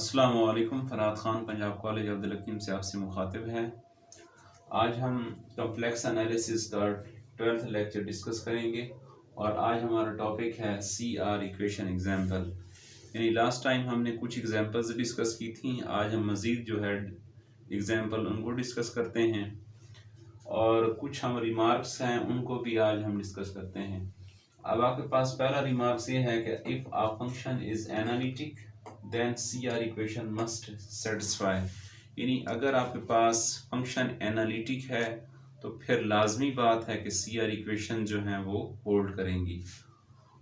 अस्सलाम वालेकुम। फराद ख़ान पंजाब कॉलेज अब्दुल हकीम से आपसे मुखातिब है। आज हम कॉम्प्लेक्स एनालिसिस का 12th लेक्चर डिस्कस करेंगे और आज हमारा टॉपिक है CR इक्वेशन एग्जाम्पल। यानी लास्ट टाइम हमने कुछ एग्जाम्पल्स डिस्कस की थी, आज हम मज़ीद जो है एग्जाम्पल उनको डिस्कस करते हैं और कुछ हम रिमार्क्स हैं उनको भी आज हम डिस्कस करते हैं। अब आपके पास पहला रिमार्क्स ये है कि if a function is analytic then CR equation must satisfy. यानी अगर आपके पास फंक्शन एनालिटिक है तो फिर लाजमी बात है कि CR इक्वेशन जो है वो होल्ड करेंगी,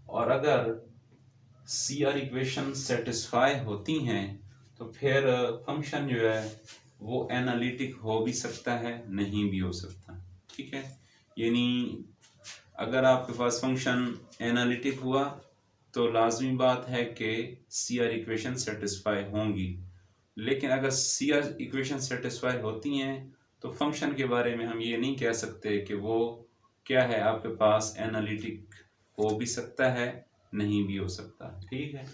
और अगर CR इक्वेशन सेटिस्फाई होती हैं तो फिर फंक्शन जो है वो एनालिटिक हो भी सकता है, नहीं भी हो सकता। ठीक है, यानी अगर आपके पास फंक्शन एनालिटिक हुआ तो लाजमी बात है कि CR इक्वेशन सेटिस्फाई होंगी, लेकिन अगर CR इक्वेशन सेटिस्फाई होती हैं तो फंक्शन के बारे में हम ये नहीं कह सकते कि वो क्या है, आपके पास एनालिटिक हो भी सकता है, नहीं भी हो सकता। ठीक है,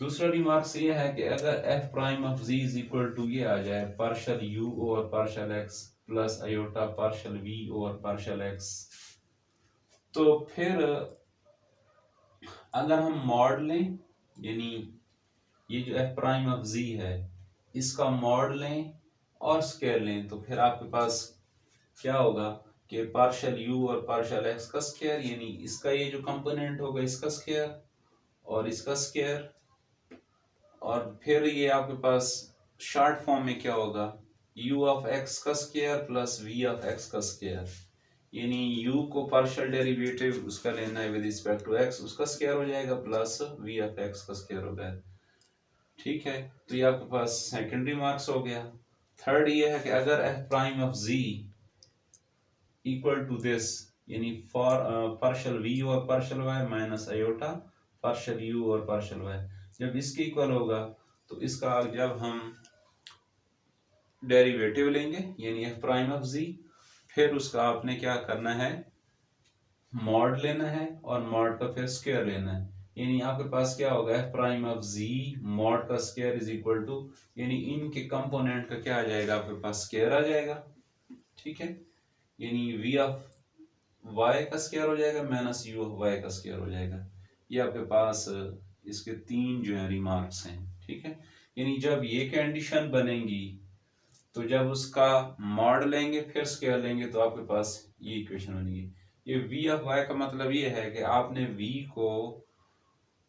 दूसरा रिमार्क ये है कि अगर f prime of z is equal to ये आ जाए partial u over partial x plus iota partial v over partial x, तो फिर अगर हम मॉड लें, यानी ये जो f प्राइम ऑफ z है इसका मॉड लें और स्क्वायर लें, तो फिर आपके पास क्या होगा कि पार्शल u और पार्शल x का स्क्वायर, यानी इसका ये जो कंपोनेंट होगा इसका स्क्वायर और इसका स्क्वायर, और फिर ये आपके पास शॉर्ट फॉर्म में क्या होगा u ऑफ x का square plus v of x का स्क्वायर, यानी u को पार्शियल डेरिवेटिव उसका लेना है विद रिस्पेक्ट टू x, उसका स्क्वायर हो जाएगा प्लस v ऑफ x का स्क्वायर हो जाएगा। ठीक है, तो ये आपके पास सेकेंडरी मार्क्स हो गया। थर्ड ये है कि अगर f prime of z equal to this, यानी फॉर पार्शियल v और partial y minus iota partial u और पार्शियल y, जब इसके इक्वल होगा तो इसका जब हम डेरिवेटिव लेंगे यानी f प्राइम ऑफ z, फिर उसका आपने क्या करना है, मॉड लेना है और मॉड का फिर स्क्वायर लेना है, यानी आपके पास क्या होगा f prime of z mod का स्क्वायर इज इक्वल टू, यानी इनके कंपोनेंट का क्या आ जाएगा, आपके पास स्क्वायर आ जाएगा। ठीक है, यानी v ऑफ y का स्क्वायर हो जाएगा माइनस u ऑफ y का स्क्वायर हो जाएगा। ये आपके पास इसके तीन जो है रिमार्क्स हैं। ठीक है, यानी जब ये कंडीशन बनेगी तो जब उसका मॉड लेंगे फिर स्क्वायर लेंगे तो आपके पास ये इक्वेशन बनेगी। ये v ऑफ y का मतलब ये है कि आपने v को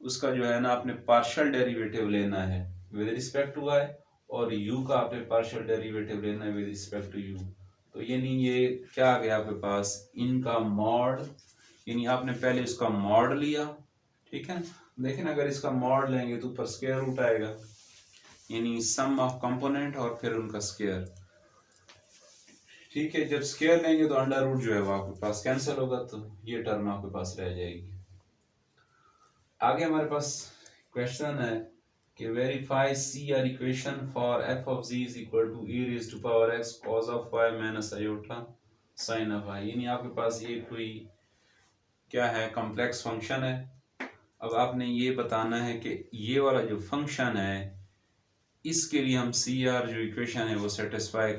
उसका जो है ना आपने पार्शियल डेरिवेटिव लेना है विद रिस्पेक्ट टू y, और u का आपने पार्शियल डेरिवेटिव लेना है विद रिस्पेक्ट टू u। तो यानी ये क्या आ गया आपके पास, इनका मॉड, यानी आपने पहले इसका मॉड लिया। ठीक है, लेकिन अगर इसका मॉड लेंगे तो ऊपर स्क्वायर रूट आएगा, यानी सम ऑफ कंपोनेंट और फिर उनका स्क्वायर। ठीक है, जब स्क्वायर लेंगे तो अंडर रूट जो है वो आपके पास कैंसिल होगा, तो ये टर्म आपके पास रह जाएगी। आगे हमारे पास क्वेश्चन है कि verify CR equation for f of z is equal to e raise to power x cos of y minus iota sin of y, यानी आपके पास ये कोई क्या है, कॉम्प्लेक्स फंक्शन है। अब आपने ये बताना है कि ये वाला जो फंक्शन है इसके लिए हम CR जो इक्वेशन है वो सेटिस्फाई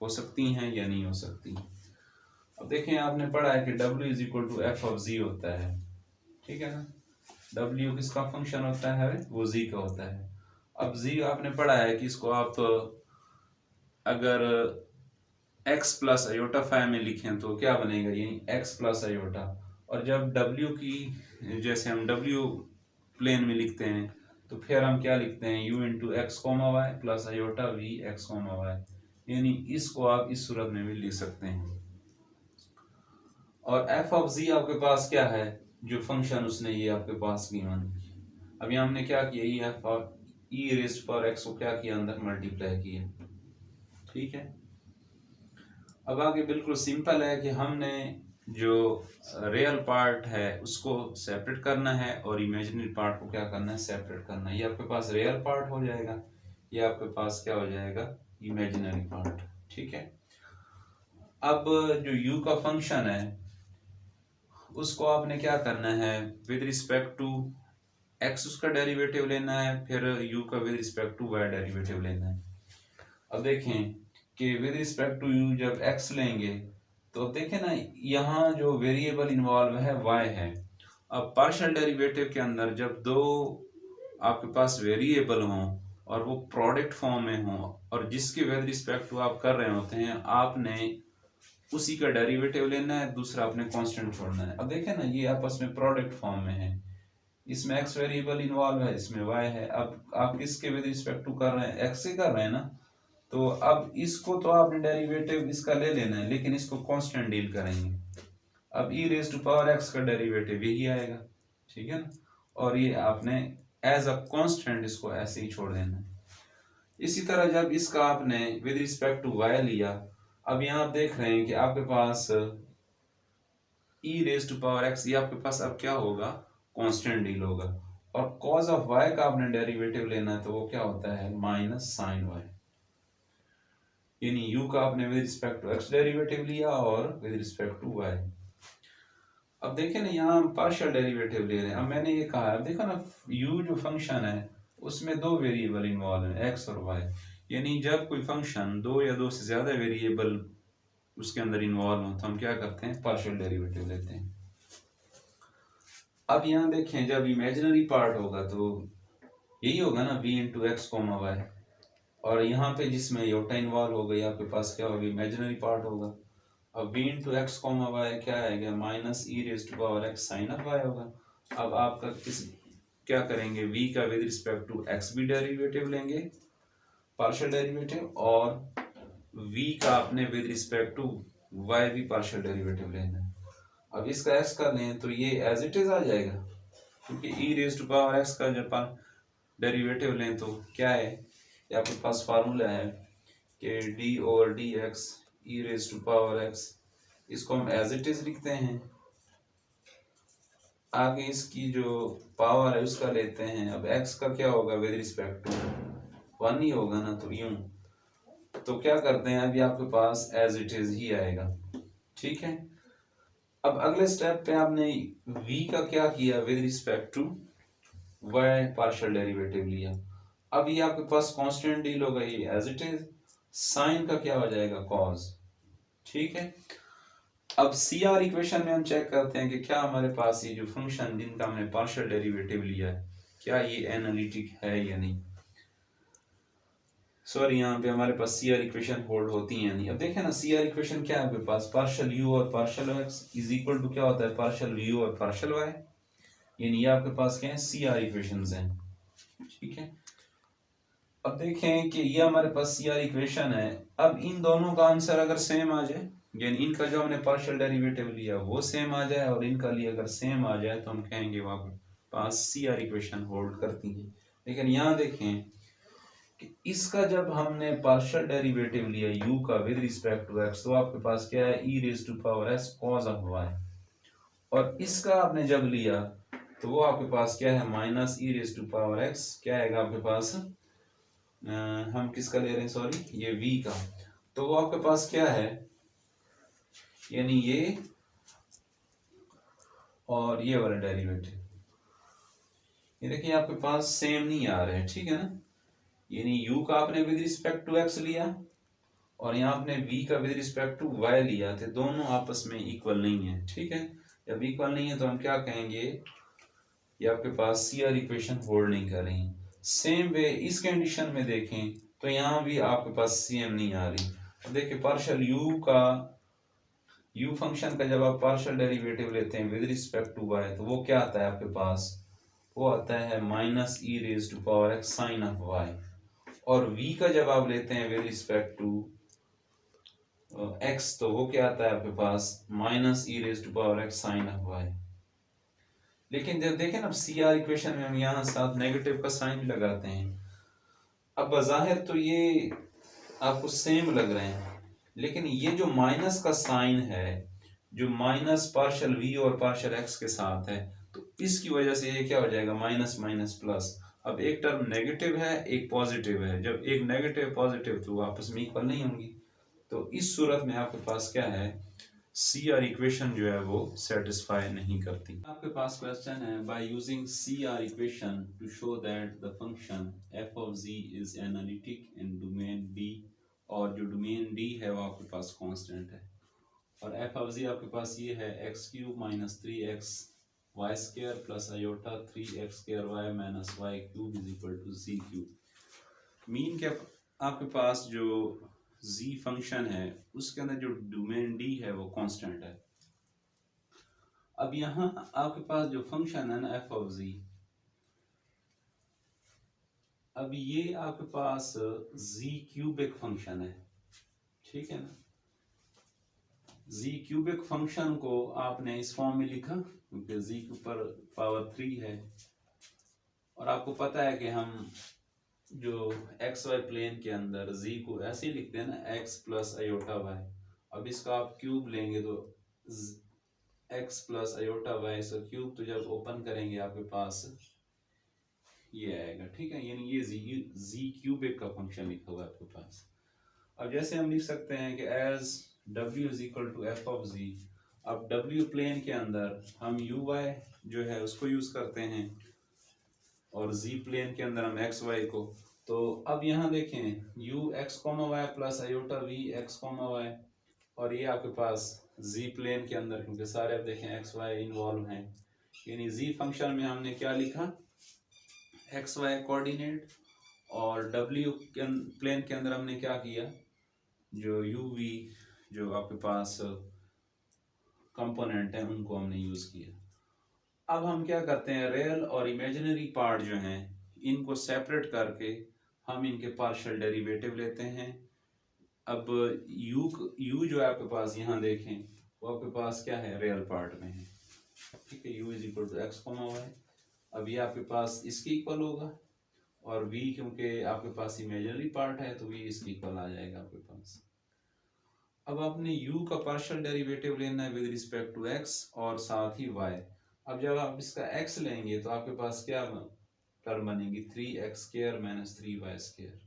हो सकती हैं या नहीं हो सकती। अब देखें, आपने पढ़ा है कि W is equal to f of z होता है। ठीक है ना, W किसका फंक्शन होता है, वो z का होता है। अब z आपने पढ़ा है कि इसको आप अगर x प्लस आयोटा फाइव में लिखें तो क्या बनेगा, यानी x प्लस आयोटा, और जब W की जैसे हम W प्लेन में लिखते हैं तो फिर हम क्या लिखते हैं, u into x comma y plus iota v x comma y, यानी इसको आप इस सूरत में भी लिख सकते हैं। और f ऑफ z आपके पास क्या है, जो फंक्शन उसने ये आपके पास गिवन। अब यहाँ हमने क्या किया, ये f और e रेज़्ड पावर x को क्या किया, अंदर मल्टीप्लाई किया। ठीक है, अब आगे बिल्कुल सिंपल है कि हमने जो रियल पार्ट है उसको सेपरेट करना है और इमेजिनरी पार्ट को क्या करना है, सेपरेट करना है। ये आपके पास रियल पार्ट हो जाएगा, ये आपके पास क्या हो जाएगा, इमेजिनरी पार्ट। ठीक है, अब जो u का फंक्शन है उसको आपने क्या करना है, विद रिस्पेक्ट टू एक्स उसका डेरिवेटिव लेना है, फिर यू का with respect to y derivative लेना है। अब देखें कि विद रिस्पेक्ट टू यू जब एक्स लेंगे तो अब देखें ना, यहाँ जो वेरिएबल इन्वॉल्व है वाई है। अब पार्शियल डेरिवेटिव के अंदर जब दो आपके पास वेरिएबल हों और वो प्रोडक्ट फॉर्म में हों और जिसके विद रिस्पेक्ट टू आप कर रहे होते हैं, आपने उसी का डेरिवेटिव लेना है, दूसरा आपने कांस्टेंट छोड़ना है। अब देखें ना, ये आपस में प्रोडक्ट फॉर्म में है, इसमें एक्स वेरिएबल इन्वॉल्व है, इसमें वाई है। अब आप किसके विद रिस्पेक्ट टू कर रहे हैं, एक्स से कर रहे हैं ना, तो अब इसको तो आपने डेरिवेटिव इसका ले लेना है, लेकिन इसको कांस्टेंट डील करेंगे। अब ई रेज टू पावर एक्स का डेरिवेटिव यही आएगा, ठीक है ना, और ये आपने एज अ कांस्टेंट इसको ऐसे ही छोड़ देना है। इसी तरह जब इसका आपने विद रिस्पेक्ट टू वाई लिया, अब यहाँ आप देख रहे हैं कि आपके पास ई रेज टू पावर एक्स, ये आपके पास अब क्या होगा, कांस्टेंट डील होगा। और कॉज ऑफ वाई का आपने डेरिवेटिव लेना है, तो वो क्या होता है, माइनस साइन वाई। यानी u का आपने with respect to x derivative लिया और विद रिस्पेक्ट टू y। अब देखें ना, यहाँ हम पार्शियल डेरिवेटिव ले रहे हैं। अब मैंने ये कहा, अब देखो ना, u जो फंक्शन है उसमें दो वेरिएबल इन्वॉल्व हैं, x और y। यानी जब कोई फंक्शन दो या दो से ज्यादा वेरिएबल उसके अंदर इन्वॉल्व हो तो हम क्या करते हैं, पार्शियल डेरिवेटिव लेते हैं। अब यहाँ देखें, जब इमेजिनरी पार्ट होगा तो यही होगा ना, v into x comma y, और यहाँ पे जिसमें योटा इन्वॉल्व हो गई आपके पास क्या होगी, इमेजिनरी पार्ट होगा। अब v into x comma y क्या आएगा, minus E raise to power x sine of y होगा। अब आपका क्या करेंगे, v का विद रिस्पेक्ट टू x भी डेरिवेटिव लेंगे, पार्शियल डेरिवेटिव, और v का आपने विद रिस्पेक्ट टू y भी पार्शियल डेरिवेटिव लेना है। अब इसका x कर लें तो ये एज इट इज आ जाएगा, क्योंकि ई रेज टू पावर एक्स का जब डेरिवेटिव लें तो क्या है, ये आपके पास फार्मूला है कि d over d x e raise to power x, इसको हम एज इट इज लिखते हैं। आगे इसकी जो पावर है उसका लेते हैं। अब x का क्या होगा विद रिस्पेक्ट टू 1 ही होगा ना, तो यूं, तो क्या करते हैं, अभी आपके पास एज इट इज ही आएगा, ठीक है। अब अगले स्टेप पे आपने v का क्या किया, with respect to y partial derivative लिया। अब ये आपके पास कांस्टेंट डील होगा, ये एज इट इज, साइन का क्या हो जाएगा, कॉस, ठीक है। अब CR इक्वेशन में हम चेक करते हैं कि क्या हमारे पास ये जो फंक्शन जिनका हमने पार्शियल डेरिवेटिव लिया है, क्या ये एनालिटिक है या नहीं। सॉरी, यहाँ पे हमारे पास CR इक्वेशन होल्ड होती है नहीं। अब देखें ना, CR इक्वेशन क्या है आपके पास, पार्शियल u और partial x is equal to क्या होता है, पार्शियल u और पार्शियल y। यानी ये आपके पास क्या है, CR इक्वेशंस हैं, ठीक है। अब देखें कि ये हमारे पास CR इक्वेशन है। अब इन दोनों का आंसर अगर सेम आ जाए, यानी इनका जो हमने पार्शियल डेरिवेटिव लिया वो सेम आ जाए और इनका लिए अगर सेम आ जाए, तो हम कहेंगे वहां पास CR इक्वेशन होल्ड करती है। लेकिन यहाँ देखें कि इसका जब हमने पार्शियल डेरिवेटिव लिया u का विद रिस्पेक्ट टू x, तो आपके पास क्या है, e raise to power s cos of y। और इसका आपने जब लिया तो वो आपके पास क्या है, minus e raise to power x, क्या आएगा आपके पास, हम किसका ले रहे हैं, सॉरी, ये v का, तो वो आपके पास क्या है, यानी ये और ये वाला डेरिवेटिव, ये देखिए आपके पास सेम नहीं आ रहे हैं, ठीक है ना। यानी u का आपने विद रिस्पेक्ट टू x लिया और यहाँ आपने v का विद रिस्पेक्ट टू y लिया, तो दोनों आपस में इक्वल नहीं है, ठीक है। जब इक्वल नहीं है तो हम क्या कहेंगे, ये आपके पास CR इक्वेशन होल्ड नहीं कर रही। सेम वे इस कंडीशन में देखें तो यहाँ भी आपके पास सेम नहीं आ रही। अब देखिए, पार्शियल u फंक्शन का जब आप पार्शियल डेरिवेटिव लेते हैं विद रिस्पेक्ट टू y, तो वो क्या आता है आपके पास, वो आता है minus E raise to power x sine of y। और v का जब आप लेते हैं विद रिस्पेक्ट टू x, तो वो क्या आता है आपके पास, minus E raise to power x sine of y। लेकिन जब देखें ना, CR इक्वेशन में हम यहाँ साथ नेगेटिव का साइन भी लगाते हैं। अब बज़ाहिर तो ये आपको सेम लग रहे हैं, लेकिन ये जो माइनस का साइन है, जो माइनस पार्शियल v और पार्शियल x के साथ है, तो इसकी वजह से ये क्या हो जाएगा, माइनस माइनस प्लस। अब एक टर्म नेगेटिव है, एक पॉजिटिव है, जब एक नेगेटिव पॉजिटिव तो आपस में इक्वल नहीं होंगी, तो इस सूरत में आपके पास क्या है, सी आर इक्वेशन जो है वो सेटिस्फाई नहीं करती। आपके पास क्वेश्चन है, by using C R equation to show that the function f of z is analytic in domain D, और जो डोमेन डी है वो आपके पास कांस्टेंट है, और एफ ऑफ जी आपके पास ये है x cube minus 3x y square plus iota 3x square y minus y cube is equal to z cube. Mean के आपके पास जो z फंक्शन है उसके अंदर जो डोमेन d है वो कांस्टेंट है। अब यहाँ आपके पास जो फंक्शन है ना f ऑफ z, अब ये आपके पास z क्यूबिक फंक्शन है, ठीक है ना। z क्यूबिक फंक्शन को आपने इस फॉर्म में लिखा क्योंकि z के ऊपर पावर 3 है, और आपको पता है कि हम जो एक्स वाई प्लेन के अंदर z को ऐसे ही लिखते हैं ना, x प्लस आयोटा वाई। अब इसका आप क्यूब लेंगे तो x प्लस आयोटा वाई इसका क्यूब, तो जब ओपन करेंगे आपके पास ये आएगा, ठीक है। यानी ये z क्यूबिक का फंक्शन लिखा हुआ है आपके पास। अब जैसे हम लिख सकते हैं कि as w is equal to f of z, अब w प्लेन के अंदर हम uy जो है उसको यूज करते हैं, और z प्लेन के अंदर हम एक्स वाई को। तो अब यहाँ देखें u x comma y plus iota v x comma y, और ये आपके पास z प्लेन के अंदर, क्योंकि सारे अब देखें एक्स वाई इन्वॉल्व हैं, यानी z फंक्शन में हमने क्या लिखा, एक्स वाई कोऑर्डिनेट, और w प्लेन के अंदर हमने क्या किया, जो u v जो आपके पास कंपोनेंट है उनको हमने यूज किया। अब हम क्या करते हैं, रियल और इमेजिनरी पार्ट जो हैं इनको सेपरेट करके हम इनके पार्शियल डेरिवेटिव लेते हैं। अब u जो है आपके पास यहाँ देखें वो आपके पास क्या है, रियल पार्ट में है, ठीक है। u is equal to x comma y, अब ये आपके पास इसके इक्वल होगा, और v क्योंकि आपके पास इमेजिनरी पार्ट है तो v इसके इक्वल आ जाएगा आपके पास। अब आपने u का पार्शियल डेरिवेटिव लेना है विद रिस्पेक्ट टू x और साथ ही y। अब जब आप इसका x लेंगे तो आपके पास क्या टर्म बनेगी, 3x square minus 3y square,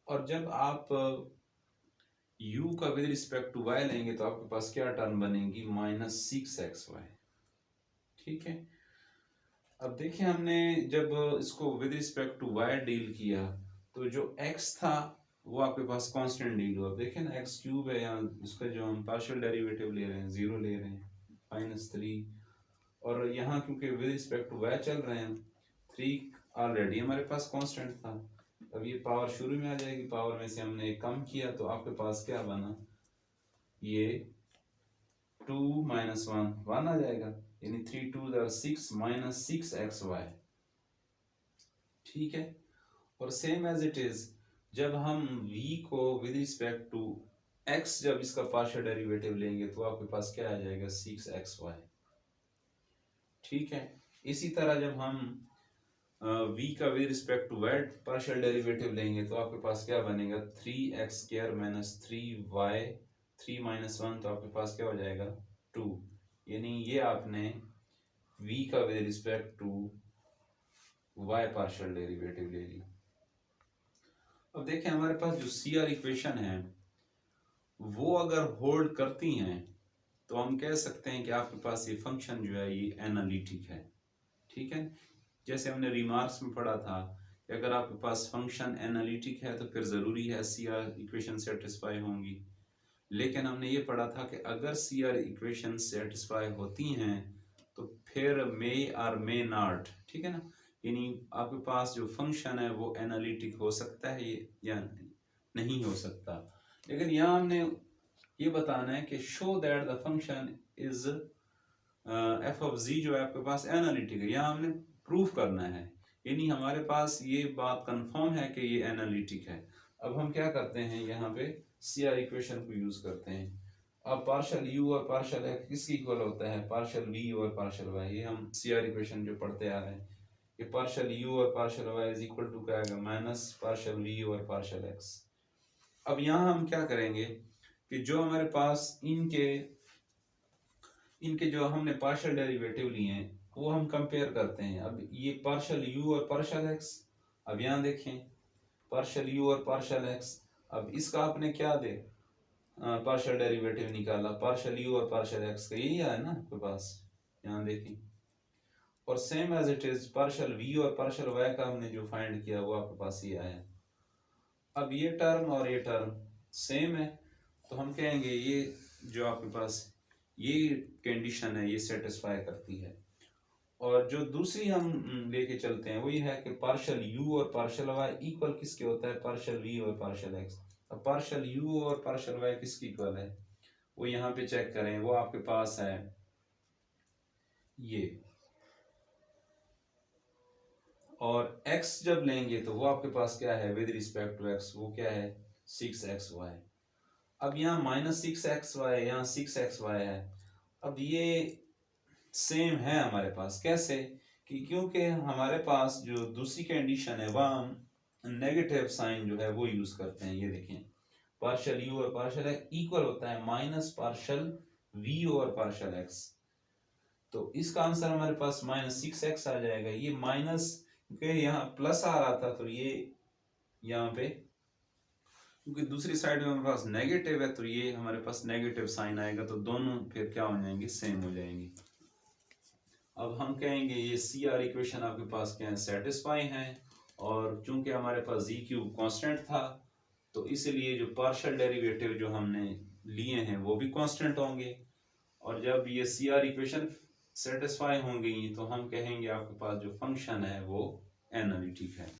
और जब आप u का विद रिस्पेक्ट टू y लेंगे तो आपके पास क्या टर्म बनेगी, माइनस 6xy, ठीक है। अब देखिए हमने जब इसको with respect to y deal किया तो जो x था वो आपके पास कांस्टेंट डील हुआ। अब देखिए ना x क्यूब है, यहाँ इसका जो हम पार्शियल डेरिवेटिव ले रहे हैं 0 ले रहे हैं, -3, और यहाँ क्योंकि विद रिस्पेक्ट टू y चल रहे हैं 3 ऑलरेडी हमारे पास कांस्टेंट था। अब ये पावर शुरू में आ जाएगी, पावर में से हमने कम किया तो आपके पास क्या बना, ये 2 माइनस 1 आ जाएगा, यानी 3 2 6 माइनस 6xy, ठीक है। और सेम एज इट इज जब हम v को विद रिस्पेक्ट टू x जब इसका पार्शियल डेरिवेटिव लेंगे तो आपके पास क्या आ जाएगा, 6xy, ठीक है। इसी तरह जब हम v का with respect to y partial derivative लेंगे तो आपके पास क्या बनेगा, 3x square minus 3y, 3 minus 1 तो आपके पास क्या हो जाएगा 2, यानी ये आपने v का with respect to y partial derivative ले लिया। अब देखें हमारे पास जो सी आर इक्वेशन है वो अगर होल्ड करती हैं तो हम कह सकते हैं कि आपके पास ये फंक्शन जो है ये एनालिटिक है, ठीक है। जैसे हमने रिमार्क्स में पढ़ा था कि अगर आपके पास फंक्शन एनालिटिक है तो फिर ज़रूरी है सी आर इक्वेशन सेटिस्फाई होंगी, लेकिन हमने ये पढ़ा था कि अगर सी आर इक्वेशन सेटिस्फाई होती हैं तो फिर मे और मे नॉट, ठीक है ना, यानी आपके पास जो फंक्शन है वो एनालिटिक हो सकता है या नहीं हो सकता। लेकिन यहाँ हमने ये बताना है कि show that the function is F of G जो है आपके पास एनालिटिक है, यहाँ हमने प्रूफ करना है, यानी हमारे पास ये बात कंफर्म है कि ये एनालिटिक है। अब हम क्या करते हैं, यहाँ पे सी आर इक्वेशन को यूज करते हैं। अब पार्शियल यू और पार्शियल एक्स किसकी इक्वल होता है, पार्शियल वी और पार्शियल वाई, ये हम सी आर इक्वेशन जो पढ़ते आ रहे हैं, ये पार्शियल यू और partial y is equal to क्या आएगा, माइनस पार्शियल वी और पार्शियल एक्स। अब यहाँ हम क्या करेंगे कि जो हमारे पास इनके जो हमने पार्शियल डेरिवेटिव लिए हैं वो हम कंपेयर करते हैं। अब ये पार्शियल यू और पार्शियल एक्स, अब यहाँ देखें पार्शियल यू और पार्शियल एक्स, अब इसका आपने क्या दे पार्शियल डेरिवेटिव निकाला, पार्शियल यू और पार्शियल एक्स का, यही है ना आपके पास, यहाँ देखें। और same as it is partial v और पार्शियल वाई का हमने जो फाइंड किया वो आपके पास ये आया। अब ये टर्म और ये टर्म सेम है, तो हम कहेंगे ये जो आपके पास ये कंडीशन है ये सेटिस्फाई करती है। और जो दूसरी हम लेके चलते हैं वही है कि पार्शियल यू और पार्शियल वाई इक्वल किसके होता है, पार्शियल वी और पार्शियल एक्स। अब पार्शियल यू और पार्शियल वाई किसकी इक्वल है, वो यहाँ पे चेक करें, वो आपके पास है ये। और x जब लेंगे तो वो आपके पास क्या है विद रिस्पेक्ट टू x, वो क्या है 6xy। अब यहाँ -6xy, यहाँ 6xy है। अब ये सेम है हमारे पास, कैसे कि क्योंकि हमारे पास जो दूसरी कंडीशन है वह हम नेगेटिव साइन जो है वो यूज करते हैं। ये देखें पार्शियल यू और पार्शियल एक्स इक्वल होता है माइनस पार्शियल वी और पार्शियल एक्स, तो इसका आंसर हमारे पास -6x आ जाएगा। ये माइनस क्योंकि यहाँ प्लस आ रहा था तो ये यहाँ पे क्योंकि दूसरी साइड में हमारे पास नेगेटिव है तो ये हमारे पास नेगेटिव साइन आएगा, तो दोनों फिर क्या हो जाएंगे, सेम हो जाएंगे। अब हम कहेंगे ये सी आर इक्वेशन आपके पास क्या है, सेटिस्फाई है। और चूंकि हमारे पास जी क्यूब कॉन्स्टेंट था तो इसलिए जो पार्शियल डेरिवेटिव जो हमने लिए हैं वो भी कांस्टेंट होंगे। और जब ये सी आर इक्वेशन सेटिस्फाई होंगी तो हम कहेंगे आपके पास जो फंक्शन है वो एनालिटिक है।